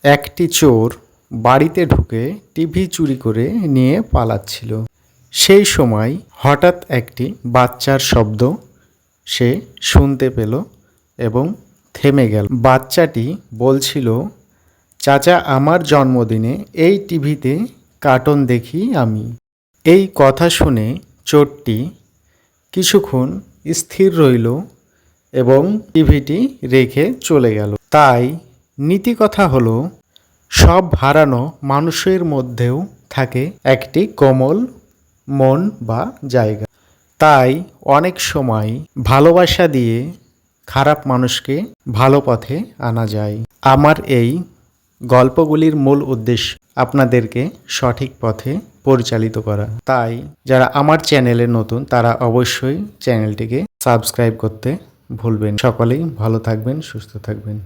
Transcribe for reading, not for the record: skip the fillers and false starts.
একটি চোর বাড়িতে ঢুকে টিভি চুরি করে নিয়ে পালাচ্ছিল। সেই সময় হঠাৎ একটি বাচ্চার শব্দ সে শুনতে পেল এবং থেমে গেল। বাচ্চাটি বলছিল, চাচা, আমার জন্মদিনে এই টিভিতে কার্টুন দেখি আমি। এই কথা শুনে চোরটি কিছুক্ষণ স্থির রইল এবং টিভিটি রেখে চলে গেল। তাই নীতিকথা হলো, সব হারানো মানুষের মধ্যেও থাকে একটি কোমল মন বা জায়গা। তাই অনেক সময় ভালোবাসা দিয়ে খারাপ মানুষকে ভালো পথে আনা যায়। আমার এই গল্পগুলির মূল উদ্দেশ্য আপনাদেরকে সঠিক পথে পরিচালিত করা। তাই যারা আমার চ্যানেলে নতুন তারা অবশ্যই চ্যানেলটিকে সাবস্ক্রাইব করতে ভুলবেন। সকলেই ভালো থাকবেন, সুস্থ থাকবেন।